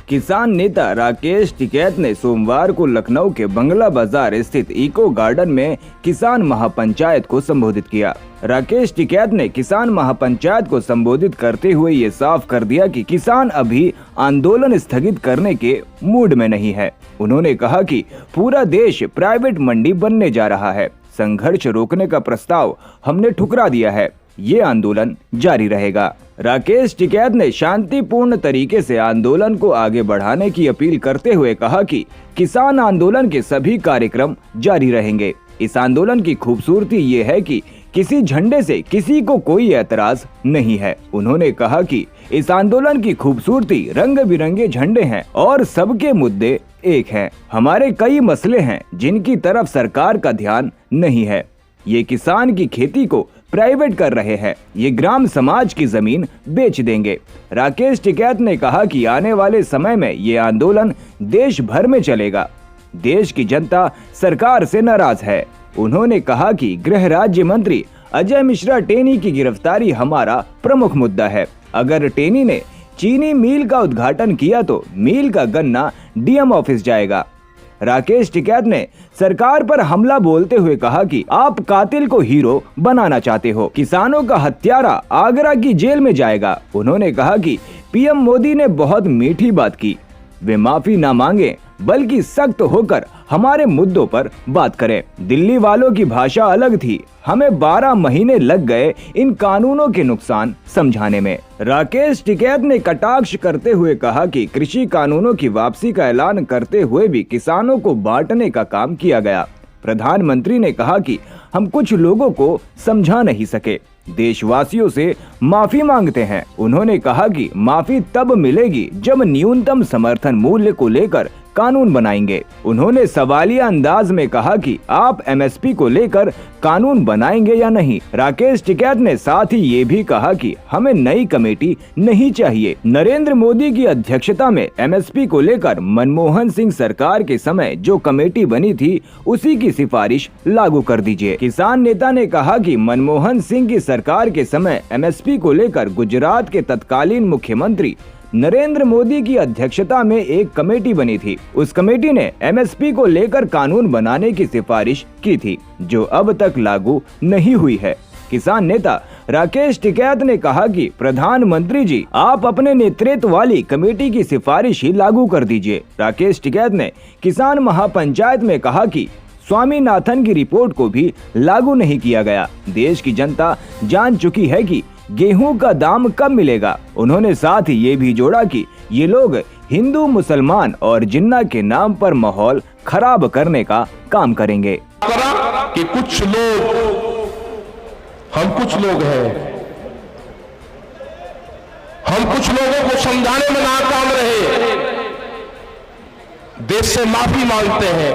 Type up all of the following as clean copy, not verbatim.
किसान नेता राकेश टिकैत ने सोमवार को लखनऊ के बंगला बाजार स्थित इको गार्डन में किसान महापंचायत को संबोधित किया। राकेश टिकैत ने किसान महापंचायत को संबोधित करते हुए ये साफ कर दिया कि किसान अभी आंदोलन स्थगित करने के मूड में नहीं है। उन्होंने कहा कि पूरा देश प्राइवेट मंडी बनने जा रहा है। संघर्ष रोकने का प्रस्ताव हमने ठुकरा दिया है। ये आंदोलन जारी रहेगा। राकेश टिकैत ने शांतिपूर्ण तरीके से आंदोलन को आगे बढ़ाने की अपील करते हुए कहा कि किसान आंदोलन के सभी कार्यक्रम जारी रहेंगे। इस आंदोलन की खूबसूरती ये है कि किसी झंडे से किसी को कोई ऐतराज नहीं है। उन्होंने कहा कि इस आंदोलन की खूबसूरती रंग बिरंगे झंडे हैं और सबके मुद्दे एक हैं। हमारे कई मसले हैं जिनकी तरफ सरकार का ध्यान नहीं है। ये किसान की खेती को प्राइवेट कर रहे हैं। ये ग्राम समाज की जमीन बेच देंगे। राकेश टिकैत ने कहा कि आने वाले समय में ये आंदोलन देश भर में चलेगा। देश की जनता सरकार से नाराज है। उन्होंने कहा कि गृह राज्य मंत्री अजय मिश्रा टेनी की गिरफ्तारी हमारा प्रमुख मुद्दा है। अगर टेनी ने चीनी मिल का उद्घाटन किया तो मिल का गन्ना डीएम ऑफिस जाएगा। राकेश टिकैत ने सरकार पर हमला बोलते हुए कहा कि आप कातिल को हीरो बनाना चाहते हो। किसानों का हत्यारा आगरा की जेल में जाएगा। उन्होंने कहा कि पीएम मोदी ने बहुत मीठी बात की। वे माफी ना मांगे बल्कि सख्त होकर हमारे मुद्दों पर बात करें। दिल्ली वालों की भाषा अलग थी। हमें 12 महीने लग गए इन कानूनों के नुकसान समझाने में। राकेश टिकैत ने कटाक्ष करते हुए कहा कि कृषि कानूनों की वापसी का ऐलान करते हुए भी किसानों को बांटने का काम किया गया। प्रधानमंत्री ने कहा कि हम कुछ लोगों को समझा नहीं सके। देशवासियों से माफी मांगते हैं। उन्होंने कहा कि माफी तब मिलेगी जब न्यूनतम समर्थन मूल्य को लेकर कानून बनाएंगे। उन्होंने सवालिया अंदाज में कहा कि आप एमएसपी को लेकर कानून बनाएंगे या नहीं। राकेश टिकैत ने साथ ही ये भी कहा कि हमें नई कमेटी नहीं चाहिए। नरेंद्र मोदी की अध्यक्षता में एमएसपी को लेकर मनमोहन सिंह सरकार के समय जो कमेटी बनी थी उसी की सिफारिश लागू कर दीजिए। किसान नेता ने कहा कि मनमोहन सिंह की सरकार के समय एमएसपी को लेकर गुजरात के तत्कालीन मुख्यमंत्री नरेंद्र मोदी की अध्यक्षता में एक कमेटी बनी थी। उस कमेटी ने एमएसपी को लेकर कानून बनाने की सिफारिश की थी जो अब तक लागू नहीं हुई है। किसान नेता राकेश टिकैत ने कहा कि प्रधानमंत्री जी आप अपने नेतृत्व वाली कमेटी की सिफारिश ही लागू कर दीजिए। राकेश टिकैत ने किसान महापंचायत में कहा कि स्वामीनाथन की रिपोर्ट को भी लागू नहीं किया गया। देश की जनता जान चुकी है कि गेहूं का दाम कब मिलेगा। उन्होंने साथ ही ये भी जोड़ा कि ये लोग हिंदू मुसलमान और जिन्ना के नाम पर माहौल खराब करने का काम करेंगे। कि कुछ लोग हम कुछ लोग हैं, हम कुछ लोगों को समझाने में नाकाम रहे, देश से माफी मांगते हैं।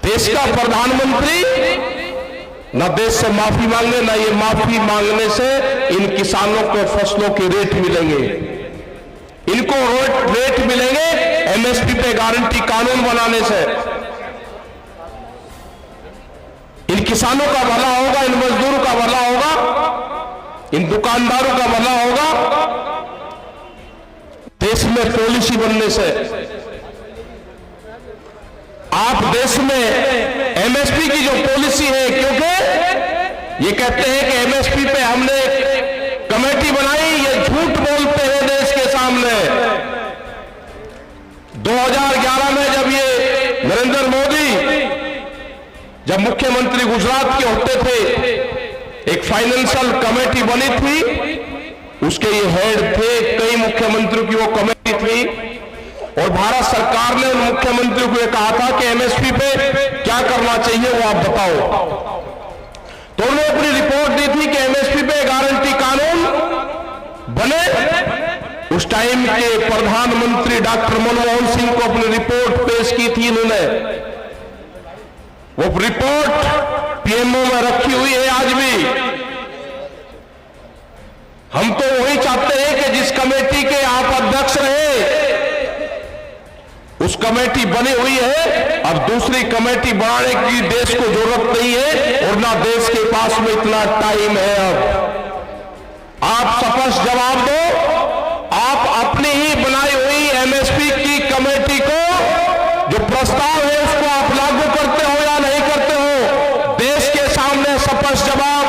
देश का प्रधानमंत्री न देश से माफी मांगे, न ये माफी मांगने से इन किसानों को फसलों के रेट मिलेंगे। इनको रेट मिलेंगे एमएसपी पे गारंटी कानून बनाने से। इन किसानों का भला होगा, इन मजदूरों का भला होगा, इन दुकानदारों का भला होगा देश में पॉलिसी बनने से। आप देश में एमएसपी की जो पॉलिसी है, क्योंकि ये कहते हैं कि एमएसपी पे हमने कमेटी बनाई, ये झूठ बोलते हैं देश के सामने। 2011 में जब ये नरेंद्र मोदी जब मुख्यमंत्री गुजरात के होते थे, एक फाइनेंशियल कमेटी बनी थी, उसके ये हेड थे, कई मुख्यमंत्रियों की वो कमेटी थी और भारत सरकार ने उन मुख्यमंत्रियों को कहा था कि एमएसपी पे क्या करना चाहिए वो आप बताओ। तो उन्होंने अपनी रिपोर्ट दी थी कि एमएसपी पे गारंटी कानून बने। उस टाइम के प्रधानमंत्री डॉक्टर मनमोहन सिंह को अपनी रिपोर्ट पेश की थी उन्होंने। वो रिपोर्ट पीएमओ में रखी हुई है आज भी। हम तो वही चाहते हैं कि जिस कमेटी के आप अध्यक्ष रहे उस कमेटी बनी हुई है। अब दूसरी कमेटी बनाने की देश को जरूरत नहीं है और ना देश के पास में इतना टाइम है। अब आप स्पष्ट जवाब दो। आप अपनी ही कमेटी को जो प्रस्ताव है उसको आप लागू करते हो या नहीं करते हो, देश के सामने स्पष्ट जवाब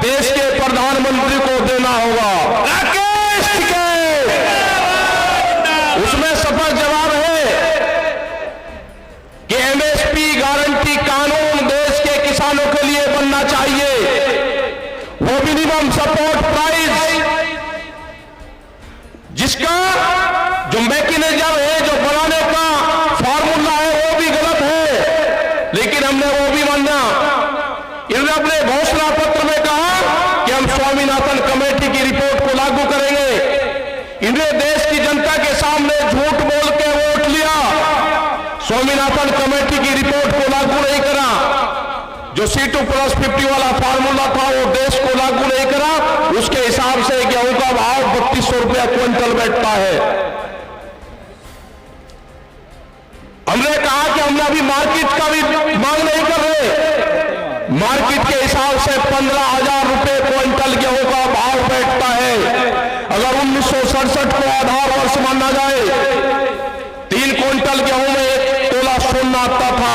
देश के प्रधानमंत्री को देना होगा। राकेश टिकैत, उसमें स्पष्ट जवाब है कि एमएसपी गारंटी कानून देश के किसानों के लिए बनना चाहिए। वो मिनिमम सपोर्ट प्राइस जिसका जो मैकेनिज्म है, जो बनाने का फॉर्मूला है, वो भी गलत है, लेकिन हमने वो भी माना। इन्होंने अपने घोषणा पत्र में कहा कि हम स्वामीनाथन कमेटी की रिपोर्ट को लागू करेंगे। इन्होंने देश की जनता के सामने झूठ बोल के वोट लिया, स्वामीनाथन कमेटी की रिपोर्ट को लागू नहीं करा। जो C2+50 वाला फार्मूला था वो देश को लागू नहीं करा। उसके हिसाब से गेहूं का भाव 3200 रुपया क्विंटल बैठता है। हमने कहा कि हमने अभी मार्केट का भी मांग नहीं कर रहे। मार्केट के हिसाब से 15,000 रुपए क्विंटल गेहूं का भाव बैठता है। अगर 1967 को आधार वर्ष माना जाए, 3 क्विंटल गेहूं में 1 तोला सोना आता था।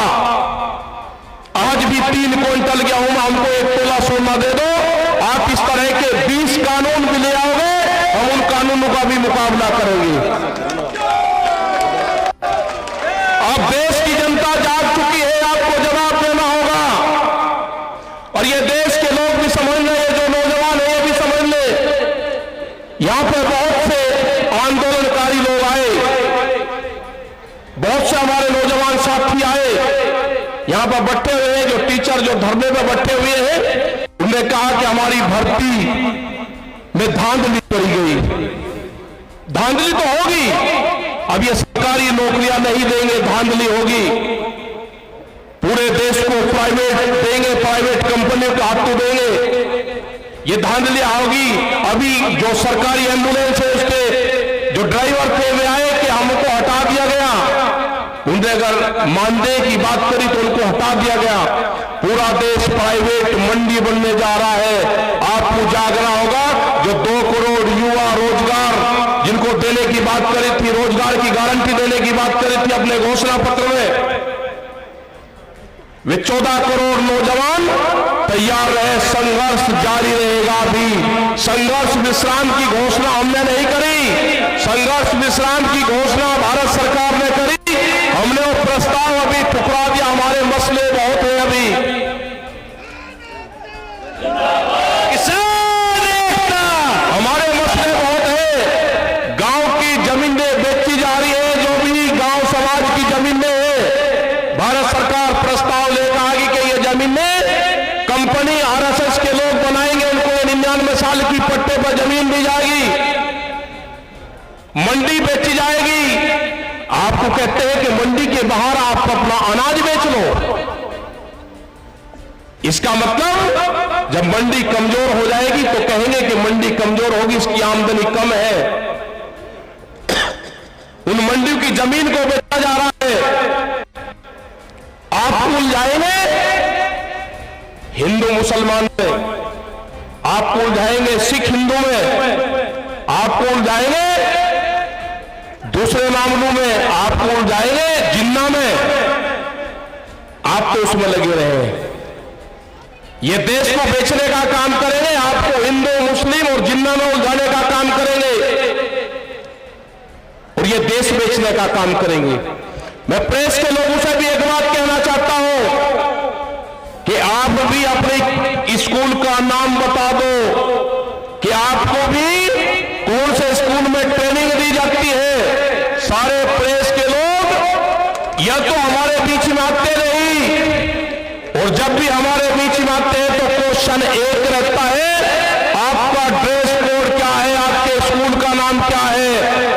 आज भी 3 क्विंटल गेहूं में हमको 1 तोला सोना दे दो, आप इस तरह के 20 कानून भी ले आओगे, हम उन कानूनों का भी मुकाबला करेंगे। अब देश की जनता जाग चुकी है, आपको जवाब देना होगा। और ये देश के लोग भी समझ ले, जो नौजवान है ये भी समझ ले। यहां पर बहुत से आंदोलनकारी लोग आए, बहुत से हमारे नौजवान साथी आए, यहां पर बैठे हुए हैं, जो टीचर जो धरने पर बैठे हुए हैं। उन्होंने कहा कि हमारी भर्ती में धांधली करी गई। धांधली तो होगी, अब ये सरकारी नौकरियां नहीं देंगे, धांधली होगी। पूरे देश को प्राइवेट देंगे, प्राइवेट कंपनियों के हाथों देंगे, ये धांधली होगी। अभी जो सरकारी एम्बुलेंस है उसके जो ड्राइवर थे वे आए कि हमको हटा दिया गया। उनसे अगर मानदेय की बात करी तो उनको हटा दिया गया। पूरा देश प्राइवेट मंडी बनने जा रहा है। आपको जागना होगा। जो 2 करोड़ युवा रोजगार जिनको देने की बात करी थी, रोजगार की गारंटी देने की बात करी थी अपने घोषणा पत्र में, वे 14 करोड़ नौजवान तैयार रहे। संघर्ष जारी रहेगा। भी संघर्ष विश्राम की घोषणा हमने नहीं करी, संघर्ष विश्राम की घोषणा भारत सरकार ने करी। हमने वो प्रस्ताव अभी ठुकरा दिया। हमारे मसले बहुत हैं अभी। हमारे मसले बहुत हैं। गांव की जमीनें बेची जा रही है, जो भी गांव समाज की जमीनें है, भारत सरकार प्रस्ताव लेकर आ गई कि ये जमीनें कंपनी RSS के लोग बनाएंगे, उनको 99 साल की पट्टे पर जमीन दी जाएगी, मंडी बेची जाएगी। आपको कहते हैं कि मंडी के बाहर आप अपना अनाज बेच लो। इसका मतलब जब मंडी कमजोर हो जाएगी तो कहेंगे कि मंडी कमजोर होगी, इसकी आमदनी कम है। उन मंडियों की जमीन को बेचा जा रहा है। आप भूल जाएंगे हिंदू मुसलमान में, आप भूल जाएंगे सिख हिंदू में, आप भूल जाएंगे दूसरे मामलों में, आप भूल जाएंगे जिन्ना में। आप तो उसमें लगे रहे। ये देश को बेचने का काम करेंगे, आपको हिंदू मुस्लिम और जिन्ना में उलझाने का काम करेंगे, और ये देश बेचने का काम करेंगे। मैं प्रेस के लोगों से भी एक बात कहना चाहता हूं कि आप भी अपने स्कूल का नाम बता दो कि आपको भी कौन से स्कूल में ट्रेनिंग दी जाती है। सारे प्रेस के लोग या तो हमारे बीच में आते नहीं, और जब भी हमारे बीच में आते हैं तो क्वेश्चन एक रहता है, आपका ड्रेस कोड क्या है, आपके स्कूल का नाम क्या है,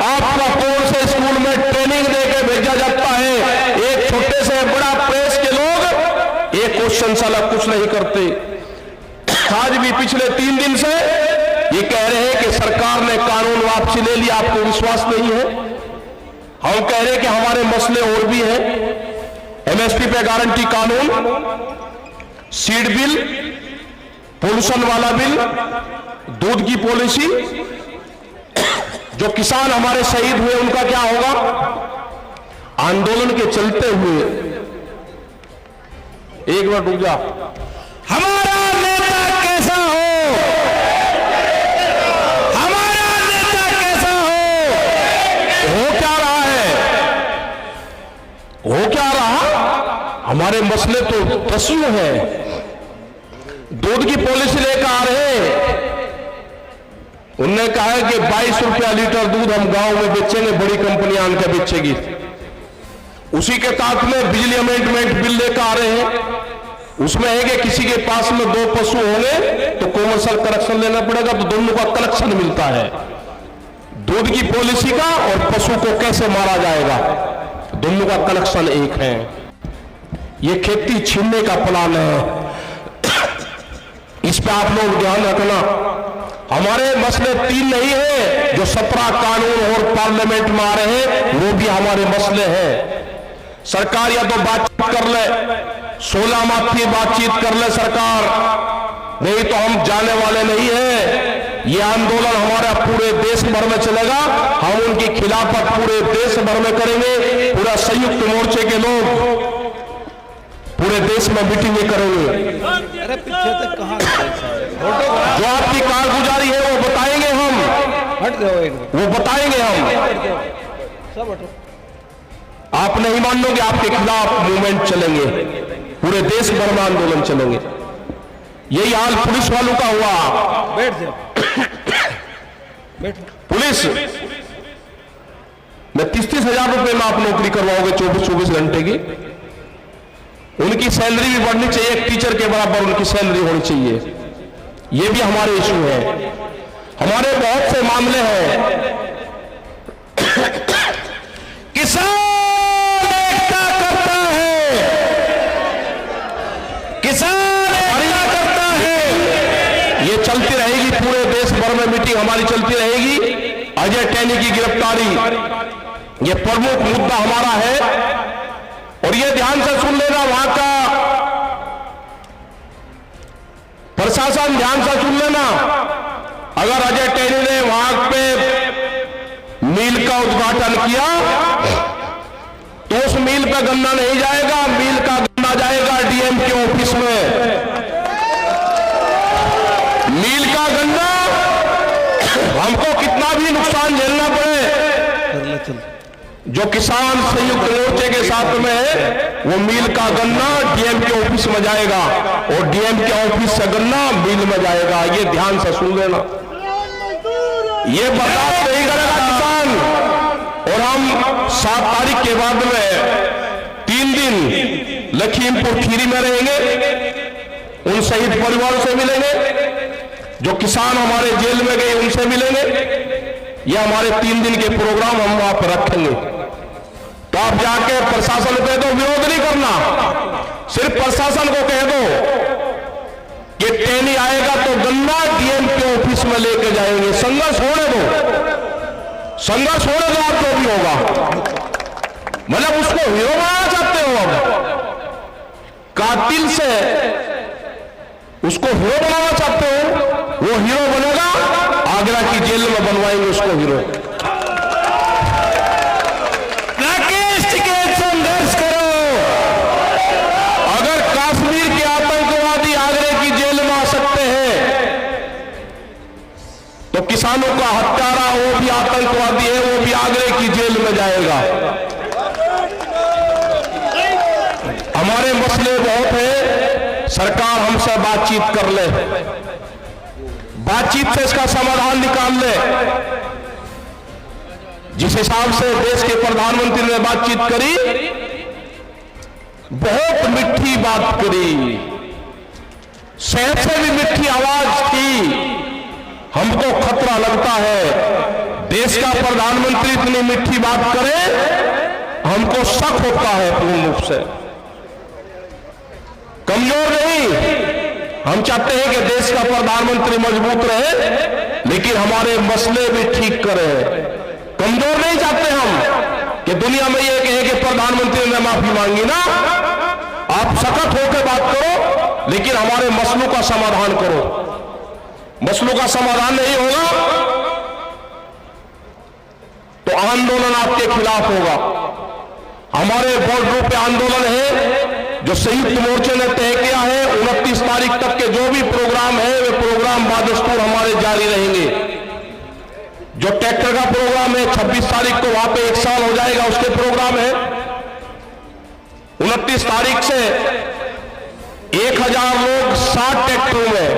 आपका कौन से स्कूल में ट्रेनिंग देके भेजा जाता है। एक छोटे से बड़ा प्रेस के लोग एक क्वेश्चन साला कुछ नहीं करते। आज भी पिछले 3 दिन से ये कह रहे हैं कि सरकार ने कानून वापसी ले लिया, आपको विश्वास नहीं है। हम कह रहे हैं कि हमारे मसले और भी हैं। एमएसपी पे गारंटी कानून, सीड बिल, पोल्यूशन वाला बिल, दूध की पॉलिसी, जो किसान हमारे शहीद हुए उनका क्या होगा, आंदोलन के चलते हुए, एक मिनट रुक जा, हमारा नेता कैसा हो, हमारा नेता कैसा हो क्या रहा है, हो क्या रहा, हमारे मसले तो पशु हैं। दूध की पॉलिसी लेकर आ रहे हैं, उनने कहा है कि 22 रुपया लीटर दूध हम गांव में बेचेंगे, बड़ी कंपनियां आनकर बेचेगी। उसी के साथ में बिजली अमेंडमेंट बिल लेकर आ रहे हैं, उसमें है कि किसी के पास में 2 पशु होंगे तो कॉमर्शियल कनेक्शन लेना पड़ेगा, तो दोनों का कनेक्शन मिलता है। दूध की पॉलिसी का और पशु को कैसे मारा जाएगा, दोनों का कनेक्शन एक है। ये खेती छीनने का प्लान है, इस पे आप लोग ध्यान रखना। हमारे मसले 3 नहीं है जो 17 कानून और पार्लियामेंट में आ रहे हैं, वो भी हमारे मसले हैं। सरकार या तो बातचीत कर ले, 16 माह की बातचीत कर ले सरकार, नहीं तो हम जाने वाले नहीं है। ये आंदोलन हमारा पूरे देश भर में चलेगा, हम उनकी खिलाफत पूरे देश भर में करेंगे। पूरा संयुक्त मोर्चे के लोग पूरे देश में मीटिंगें करेंगे। अरे पीछे तक कहाँ जो आपकी कारगुजारी है वो बताएंगे हम, हट जाओ, एक वो बताएंगे हम। सब हटो। आप नहीं मानोगे, आपके खिलाफ मूवमेंट चलेंगे, पूरे देश भर में आंदोलन चलेंगे। यही हाल पुलिस वालों का हुआ। बैठ जाओ, बैठ। पुलिस में 30-30 हजार रुपए में आप नौकरी करवाओगे 24-24 घंटे की। उनकी सैलरी भी बढ़नी चाहिए, एक टीचर के बराबर उनकी सैलरी होनी चाहिए। ये भी हमारे इशू है, हमारे बहुत से मामले हैं। किसान एकता करता है, किसान एकता करता है। ये चलती रहेगी, पूरे देश भर में मीटिंग हमारी चलती रहेगी। अजय टैनी की गिरफ्तारी ये प्रमुख मुद्दा हमारा है। और ये ध्यान से सुन लेना, वहां का प्रशासन ध्यान से सुन लेना, अगर अजय टैनी ने वहां पे मिल का उद्घाटन किया तो उस मिल पे गन्ना नहीं जाएगा, मिल का गन्ना जाएगा डीएम के ऑफिस में। मिल का गन्ना हमको कितना भी नुकसान झेलना पड़े, जो किसान संयुक्त मोर्चे के साथ में है, वो मिल का गन्ना डीएम के ऑफिस में जाएगा और डीएम के ऑफिस से गन्ना मिल में जाएगा। ये ध्यान से सुन लेना, ये बर्दाश्त नहीं करेगा किसान। और हम 7 तारीख के बाद में 3 दिन लखीमपुर खीरी में रहेंगे, उन शहीद परिवारों से मिलेंगे, जो किसान हमारे जेल में गए उनसे मिलेंगे। ये हमारे 3 दिन के प्रोग्राम हम वहां पर रखेंगे। तो आप जाके प्रशासन को कह दो, विरोध नहीं करना, सिर्फ प्रशासन को कह दो कि टैनी आएगा तो गन्ना डीएम के ऑफिस में लेके जाएंगे। संघर्ष होने दो, संघर्ष होने दो, आप जो भी होगा। मतलब उसको हीरो बनाना चाहते हो, अब कातिल से उसको हीरो बनाना चाहते हो, वो हीरो बनेगा, आगरा की जेल में बनवाएंगे उसको हीरो। राकेश टिकैत संघर्ष करो। अगर कश्मीर के आतंकवादी आगरे की जेल में आ सकते हैं तो किसानों का हत्यारा वो भी आतंकवादी है, वो भी आगरे की जेल में जाएगा। हमारे मसले बहुत है, सरकार हमसे बातचीत कर ले, बातचीत से इसका समाधान निकाल ले। जिस हिसाब से देश के प्रधानमंत्री ने बातचीत करी, बहुत मिठी बात करी, शहद से भी मिठी आवाज थी। हमको खतरा लगता है, देश का प्रधानमंत्री इतनी मिठी बात करे, हमको शक होता है पूर्ण रूप से। कमजोर नहीं, हम चाहते हैं कि देश का प्रधानमंत्री मजबूत रहे, लेकिन हमारे मसले भी ठीक करे। कमजोर नहीं चाहते हम कि दुनिया में ये कहे कि प्रधानमंत्री ने माफी मांगी ना। आप सख्त होकर बात करो, लेकिन हमारे मसलों का समाधान करो। मसलों का समाधान नहीं होगा तो आंदोलन आपके खिलाफ होगा। हमारे बॉर्डरों पे आंदोलन है जो संयुक्त मोर्चे ने तय किया है। 29 तारीख तक के जो भी प्रोग्राम है वे प्रोग्राम बादस्तूर हमारे जारी रहेंगे। जो ट्रैक्टर का प्रोग्राम है 26 तारीख को वहां पे 1 साल हो जाएगा, उसके प्रोग्राम है। 29 तारीख से 1000 लोग 60 ट्रैक्टरों में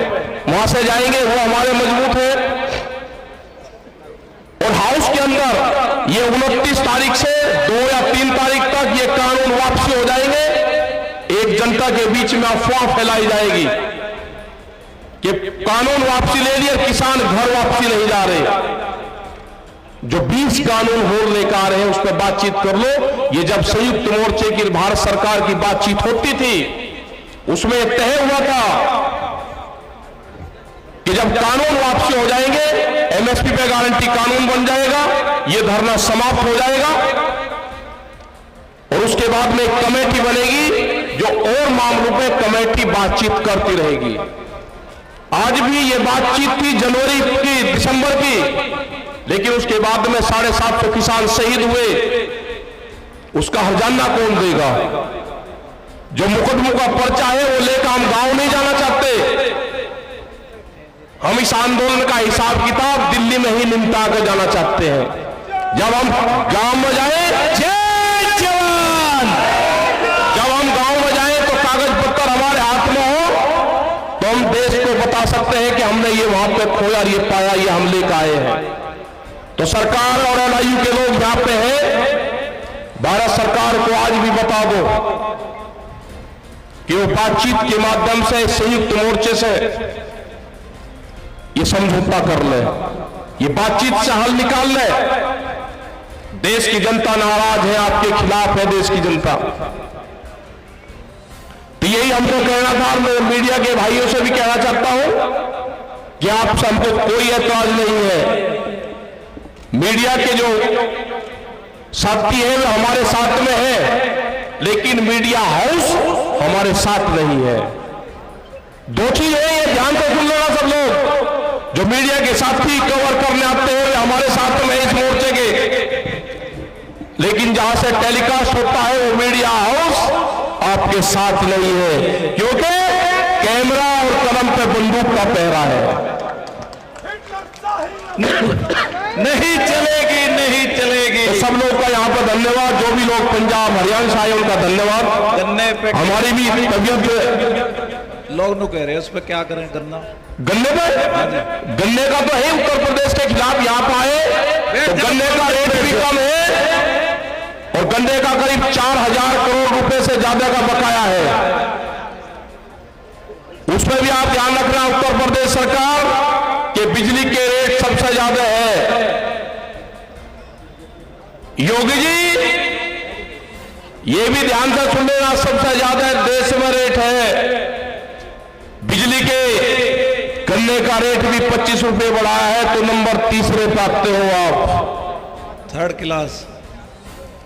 वहां से जाएंगे, वो हमारे मजबूत है। और हाउस के अंदर ये 29 तारीख से 2 या 3 तारीख तक ये कानून वापसी हो जाएंगे। एक जनता के बीच में अफवाह फैलाई जाएगी कि कानून वापसी ले लिए, किसान घर वापसी नहीं जा रहे। जो 20 कानून और लेकर आ रहे हैं उस पर बातचीत कर लो। ये जब संयुक्त मोर्चे की भारत सरकार की बातचीत होती थी उसमें तय हुआ था कि जब कानून वापसी हो जाएंगे, एमएसपी पे गारंटी कानून बन जाएगा, ये धरना समाप्त हो जाएगा और उसके बाद में एक कमेटी बनेगी जो और मामलों पे कमेटी बातचीत करती रहेगी। आज भी ये बातचीत थी जनवरी की, दिसंबर की, लेकिन उसके बाद में 750 किसान शहीद हुए, उसका हर्जाना कौन देगा? जो मुकदमों का पर्चा है वो लेकर हम गांव नहीं जाना चाहते। हम इस आंदोलन का हिसाब किताब दिल्ली में ही निपटा कर जाना चाहते हैं। जब हम गांव में जाए, जय जवान, जब हम गांव में जाए तो कागज पत्तर हमारे हाथ में हो तो हम देश को बता सकते हैं कि हमने ये वहां पे खोया, ये पाया, ये हम लेकर आए हैं। तो सरकार और एलआईयू के लोग यहां पे हैं, भारत सरकार को आज भी बता दो कि वो बातचीत के माध्यम से संयुक्त मोर्चे से ये समझौता कर ले, ये बातचीत से हल निकाल ले। देश की जनता नाराज है, आपके खिलाफ है देश की जनता। तो यही हमको कहना था। मैं मीडिया के भाइयों से भी कहना चाहता हूं कि आपसे हमको कोई ऐतराज नहीं है। मीडिया के जो साथी है वो हमारे साथ में है, लेकिन मीडिया हाउस हमारे साथ नहीं है। दो चीज है, ये ध्यान से सुन लेना सब लोग। जो मीडिया के साथी कवर करने आते हैं वे हमारे साथ में इस मोर्चे के, लेकिन जहां से टेलीकास्ट होता है वो मीडिया हाउस आपके साथ नहीं है, क्योंकि कैमरा और कलम पे बंदूक का पहरा है। नहीं चलेगी, नहीं चलेगी। तो सब लोग का यहाँ पर धन्यवाद। जो भी लोग पंजाब हरियाणा से आए उनका धन्यवाद। गन्ने पे हमारी भी तबीयत लोग नु कह रहे हैं उस पर क्या करें? गन्ना, गन्ने पे, गन्ने का तो है उत्तर प्रदेश के खिलाफ यहाँ पे आए तो गन्ने का रेट भी कम है और गन्ने का करीब 4000 करोड़ रुपए से ज्यादा का बकाया है। उसमें भी आप ध्यान रखना उत्तर प्रदेश सरकार के बिजली के रेट सबसे ज्यादा है। योगी जी ये भी ध्यान से सुन लेना, सबसे ज्यादा देश में रेट है बिजली के। गन्ने का रेट भी 25 रुपए बढ़ाया है तो नंबर 3रे पे आते हो आप। थर्ड क्लास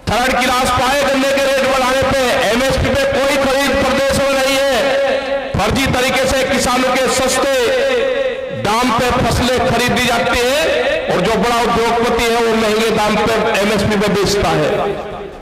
पाए गन्ने के रेट बढ़ाने पे। एमएसपी पे कोई खरीद प्रदेश में नहीं है। फर्जी तरीके से किसानों के सस्ते दाम पे फसलें खरीदी जाती है और जो बड़ा उद्योगपति है वो महंगे दाम पे एमएसपी पे बेचता है।